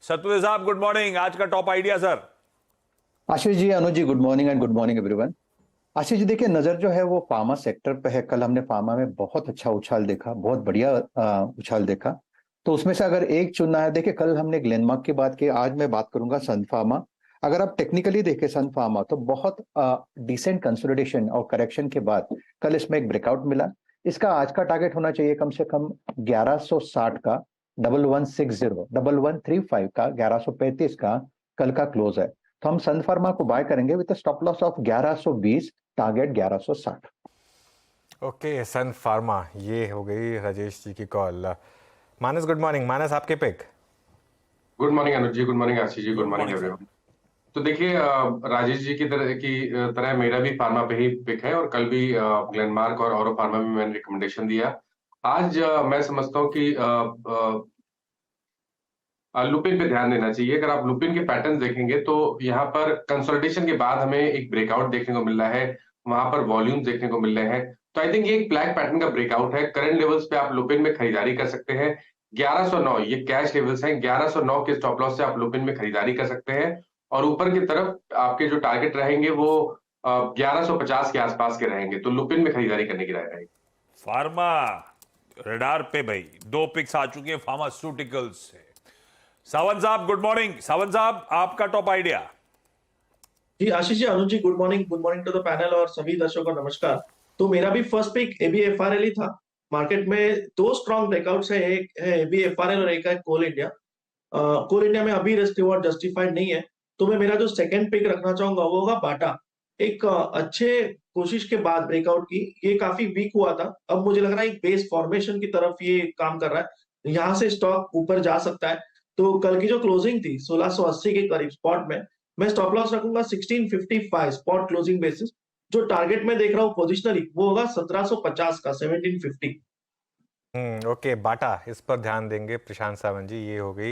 सतपुते साहब good morning. आज का top idea sir. Ashish ji, Anuj ji, good morning and good morning everyone. Ashish ji, देखिए नजर जो है वो फार्मा सेक्टर पे है। कल हमने फार्मा में बहुत अच्छा उछाल देखा, बहुत बढ़िया उछाल देखा। तो उसमें से अगर एक चुनना है, देखिए कल हमने ग्लेनमार्क की बात की, आज मैं बात करूंगा सन फार्मा। अगर आप टेक्निकली देखें सन फार्मा तो बहुत डिसेंट कंसोलिडेशन और करेक्शन के बाद कल इसमें एक ब्रेकआउट मिला। इसका आज का टारगेट होना चाहिए कम से कम 1160 का, 1160, 1135 का, 1135 का कल का क्लोज है। तो हम सन फार्मा को बाय करेंगे with stop loss of 1120, target 1160। Okay, Sun Pharma, ये हो गई राजेश जी की call. Manas good morning. Manas, आपके pick. Good morning Anuj ji, good morning Ashish ji, good Good morning morning, everyone. तो देखिए राजेश जी की तरह मेरा भी फार्मा पे ही पिक है, और कल भी ग्लेनमार्क और औरो फार्मा में मैंने रिकमेंडेशन दिया। आज मैं समझता हूँ कि लुपिन पे ध्यान देना चाहिए। अगर आप लुपिन के पैटर्न देखेंगे तो यहाँ पर कंसोलिडेशन के बाद हमें एक ब्रेकआउट देखने को मिल रहा है, वहां पर वॉल्यूम देखने को मिल रहे हैं। तो आई थिंक ये एक ब्लैक पैटर्न का ब्रेकआउट है। करंट लेवल्स पे आप लुपिन में खरीदारी कर सकते हैं। 1109 ये कैश लेवल्स हैं, 1109 के स्टॉप लॉस से आप लुपिन में खरीदारी कर सकते हैं, और ऊपर की तरफ आपके जो टारगेट रहेंगे वो 1150 के आसपास के रहेंगे। तो लुपिन में खरीदारी करने की राय रहेगी। फार्मा रडार पे भाई 2 पिक्स आ चुकी है फार्मास्यूटिकल्स से। सावंत साहब गुड मॉर्निंग। सावंत साहब आपका टॉप आइडिया। जी Ashish ji, Anuj ji, good morning to the panel और सभी दर्शकों को नमस्कार। तो मेरा भी फर्स्ट पिक एबीएफआरएल ही था। मार्केट में दो स्ट्रॉन्ग ब्रेकआउट्स है, एक है एबीएफआरएल और एक है कोल इंडिया। कोल इंडिया में अभी रिस्क रिवॉर्ड जस्टिफाइड नहीं है, तो मैं मेरा जो सेकंड पिक रखना चाहूंगा वो होगा बाटा। एक अच्छे कोशिश के बाद ब्रेकआउट की, ये काफी वीक हुआ था, अब मुझे लग रहा है एक बेस फॉर्मेशन की तरफ ये काम कर रहा है, यहाँ से स्टॉक ऊपर जा सकता है। तो कल की जो क्लोजिंग थी 1680 के करीब स्पॉट में, मैं स्टॉप लॉस रखूंगा 1655 स्पॉट क्लोजिंग बेसिस। जो टारगेट में देख रहा हूँ पोजिशनली वो होगा 1750 का, 1750। ओके, बाटा, इस पर ध्यान देंगे प्रशांत सावंत जी। ये हो गई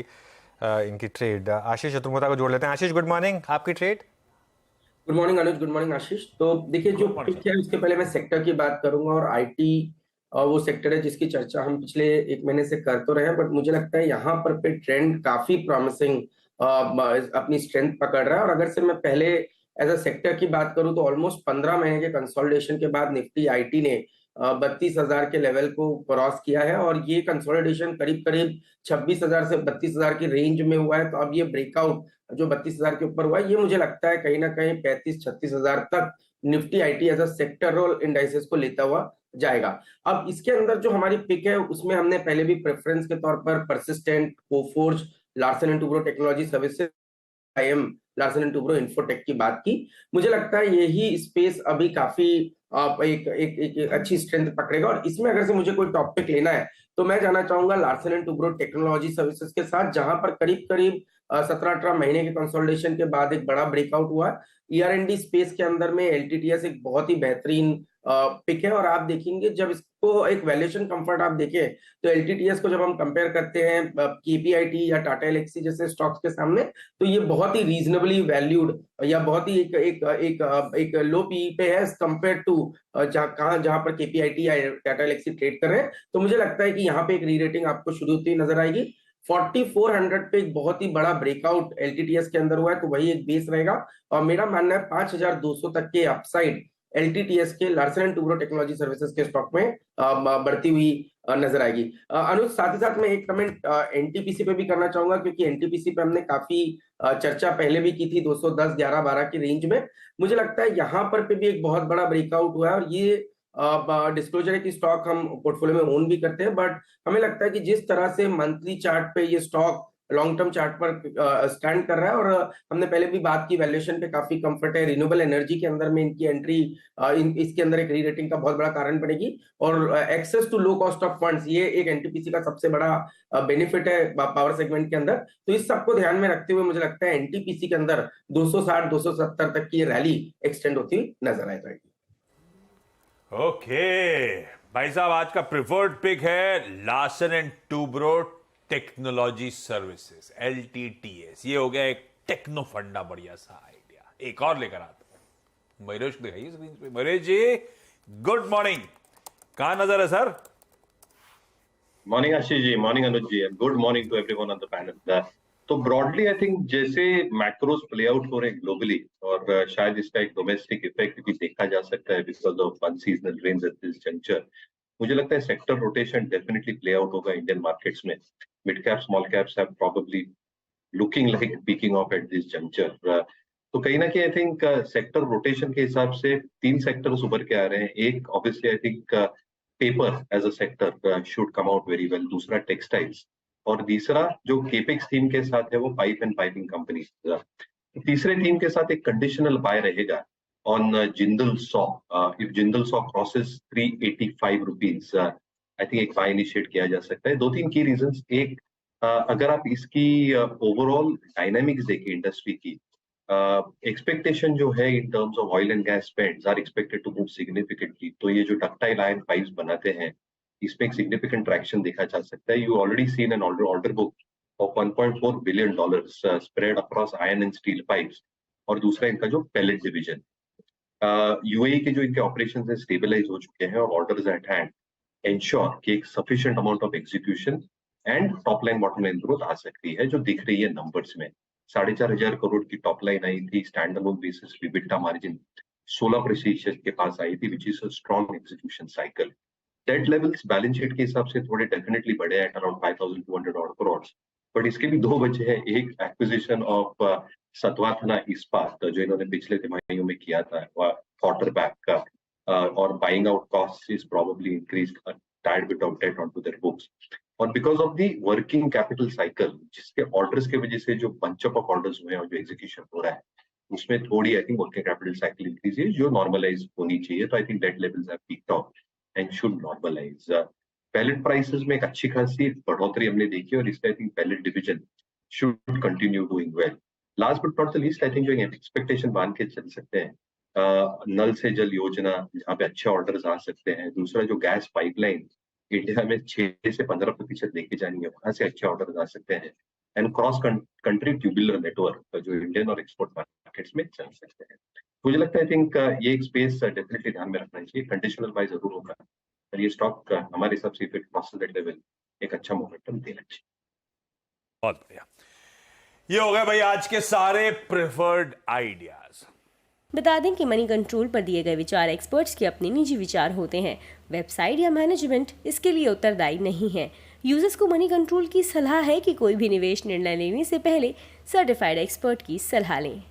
इनकी ट्रेड। आशीष चतुर्वेदी को जोड़ लेते हैं। आशीष गुड मॉर्निंग, आपकी ट्रेड। गुड मॉर्निंग अनुज, गुड मॉर्निंग आशीष। तो देखिए जो Good morning, पिक है उसके पहले मैं सेक्टर की बात करूंगा, और आईटी वो सेक्टर है जिसकी चर्चा हम पिछले 1 महीने से कर तो रहे हैं, बट मुझे लगता है यहाँ पर पे ट्रेंड काफी प्रॉमिसिंग अपनी स्ट्रेंथ पकड़ रहा है। और अगर से मैं पहले एज अ सेक्टर की बात करूं तो ऑलमोस्ट 15 महीने के कंसोलिडेशन के बाद निफ्टी आईटी ने 32,000 के लेवल को क्रॉस किया है, और ये कंसोलिडेशन करीब करीब 26,000 से 32,000 की रेंज में हुआ है। तो अब ये ब्रेकआउट जो 32,000 के ऊपर हुआ है, ये मुझे लगता है कहीं ना कहीं 35-36,000 तक Nifty IT as a sectoral indices को लेता हुआ जाएगा। अब इसके अंदर जो हमारी पिक है उसमें हमने पहले भी प्रेफरेंस के तौर पर Persistent, Coforge, Larsen and Toubro technology services, आईएम, लार्सन एंड टुब्रो इन्फोटेक की बात की। मुझे लगता है यही स्पेस अभी काफी एक अच्छी स्ट्रेंथ पकड़ेगा, और इसमें अगर से मुझे कोई टॉपिक लेना है तो मैं जाना चाहूंगा Larsen and Toubro technology services के साथ, जहां पर करीब करीब 17-18 महीने के कंसोलिडेशन के बाद एक बड़ा ब्रेकआउट हुआ है। ईआर&डी स्पेस के अंदर में एलटीटीएस एक बहुत ही बेहतरीन पिक है, और आप देखेंगे जब इसको एक वैल्यूएशन कंफर्ट आप देखें तो एलटीटीएस को जब हम कंपेयर करते हैं केपीआईटी या टाटा एल्क्सी जैसे स्टॉक्स के सामने, तो ये बहुत ही रीजनेबली वैल्यूड या बहुत ही एक लो पी पे है कंपेयर टू जहां पर केपीआईटी या टाटा एल्क्सी ट्रेड कर रहे हैं। तो मुझे लगता है कि यहाँ पे एक री रेटिंग आपको शुरू होती हुई नजर आएगी। 4400 पे एक बहुत ही बड़ा ब्रेकआउट एलटीटीएस के अंदर हुआ है, तो वही एक बेस रहेगा, और मेरा मानना है 5200 तक के अपसाइड एलटीटीएस के Larsen and Toubro technology services के स्टॉक में बढ़ती हुई नजर आएगी। अनुज, साथ ही साथ मैं एक कमेंट एनटीपीसी पे भी करना चाहूंगा, क्योंकि एनटीपीसी पे हमने काफी चर्चा पहले भी की थी 210, 11, 12 की रेंज में। मुझे लगता है यहाँ पर पे भी एक बहुत बड़ा ब्रेकआउट हुआ है, और ये डिस्क्लोजर है कि स्टॉक हम पोर्टफोलियो में ओन भी करते हैं, बट हमें लगता है कि जिस तरह से मंथली चार्ट पे ये स्टॉक लॉन्ग टर्म चार्ट पर स्टैंड कर रहा है, और हमने पहले भी बात की वैल्यूएशन पे काफी कंफर्ट है। रिन्यूएबल एनर्जी के अंदर में इनकी एंट्री इसके अंदर एक री रेटिंग का बहुत बड़ा कारण बनेगी, और access to low cost of funds ये एक एनटीपीसी का सबसे बड़ा बेनिफिट है पावर सेगमेंट के अंदर। तो इस सबको ध्यान में रखते हुए मुझे लगता है एनटीपीसी के अंदर 260, 270 तक की रैली एक्सटेंड होती हुई नजर आ जाएगी। ओके भाई साहब, आज का प्रिफर्ड पिक है Larsen and Toubro technology services, LTTS. ये हो गया एक टेक्नो फंडा बढ़िया सा आइडिया। एक और लेकर आता हूं, मयूरेश दिखाइए स्क्रीन पे। मयूरेश जी गुड मॉर्निंग, कहां नजर है sir? Morning Ashish ji, morning Anuj ji, good morning to everyone on the panel. तो ब्रॉडली आई थिंक जैसे मैक्रोस प्ले आउट हो रहे हैं ग्लोबली और शायद इसका एक डोमेस्टिक इफेक्ट भी देखा जा सकता है because of unseasonal rains at this juncture. मुझे लगता है sector rotation definitely play out होगा इंडियन मार्केट्स में। Mid cap small caps have probably looking like peaking off at this juncture. तो कहीं ना कहीं आई थिंक सेक्टर रोटेशन के हिसाब से 3 सेक्टर्स उभर के आ रहे हैं। एक obviously I think paper as a sector should come out very well, दूसरा टेक्सटाइल्स और तीसरा जो केपेक्स थीम के साथ है वो पाइप एंड पाइपिंग कंपनीज। तीसरे थीम के साथ एक कंडीशनल बाय रहेगा on Jindal Saw. If Jindal Saw crosses 385 rupees I think एक बाय इनिशिएट किया जा सकता है। 2-3 की रीजंस। एक अगर आप इसकी ओवरऑल डायनामिक्स देखिए इंडस्ट्री की, एक्सपेक्टेशन जो है in terms of oil and gas spends are expected to move significantly. तो ये जो डक्टाइल आयरन पाइप्स बनाते हैं इसमें एक सिग्निफिकेंट ट्रैक्शन देखा जा सकता है। You already seen an order book of $1.4 billion spread across iron and steel pipes. और दूसरा इनका जो पैलेट डिवीजन, यूएई के जो इनके ऑपरेशन है स्टेबलाइज हो चुके हैं और ऑर्डर्स एट हैंड एंश्योर कि एक sufficient amount of execution and top line bottom line growth आ सकती है जो दिख रही है नंबर्स में। 4,500 करोड़ की टॉप लाइन आई थी, stand alone basis EBITDA margin 16% के पास आई थी, which is a strong execution cycle. Debt levels balance sheet के हिसाब से थोड़े डेफिनेटली बढ़े एट अराउंड 5,200 करोड़, बट इसके भी 2 वजह है। एक एक्विजिशन ऑफ सतवाथना इस्पात जो इन्होंने पिछले तिमाहियों में किया था क्वार्टर बैक का, और buying out cost is probably increased a tad bit of debt onto their books. और because of the working capital cycle जिसके ऑर्डर्स के वजह से जो बंचअप ऑफ ऑर्डर्स हुए हैं और जो एग्जीक्यूशन हो रहा है उसमें थोड़ी I think working capital cycle increase है जो नॉर्मलाइज होनी चाहिए। तो I think debt levels have peaked out and should normalise. Pellet prices में एक अच्छी खासी बढ़ोतरी हमने देखी और इसका I think pellet division should continue doing well. Last but not the least I think जो एक्सपेक्टेशन मान के चल सकते हैं, नल से जल योजना जहाँ पे अच्छे ऑर्डर्स आ सकते हैं। दूसरा जो गैस पाइपलाइन इंडिया में 6 से 15% लेके जानी है, वहां से अच्छे ऑर्डर आ सकते हैं। And cross country tubular network जो इंडियन और एक्सपोर्ट मार्केट्स में चल सकते हैं। मुझे लगता है आई थिंक ये एक स्पेस डेफिनेटली ध्यान में रखना चाहिए। कंडीशनल बाय जरूर होगा और ये स्टॉक हमारे हिसाब से फिर क्रॉस दैट लेवल एक अच्छा मोमेंटम देना चाहिए। बहुत बढ़िया। ये हो गए भाई आज के सारे प्रेफर्ड आइडियाज। बता दें कि मनी कंट्रोल पर दिए गए विचार एक्सपर्ट्स के अपने निजी विचार होते हैं। वेबसाइट या मैनेजमेंट इसके लिए उत्तरदायी नहीं है। यूजर्स को मनी कंट्रोल की सलाह है कि कोई भी निवेश निर्णय लेने से पहले सर्टिफाइड एक्सपर्ट की सलाह लें।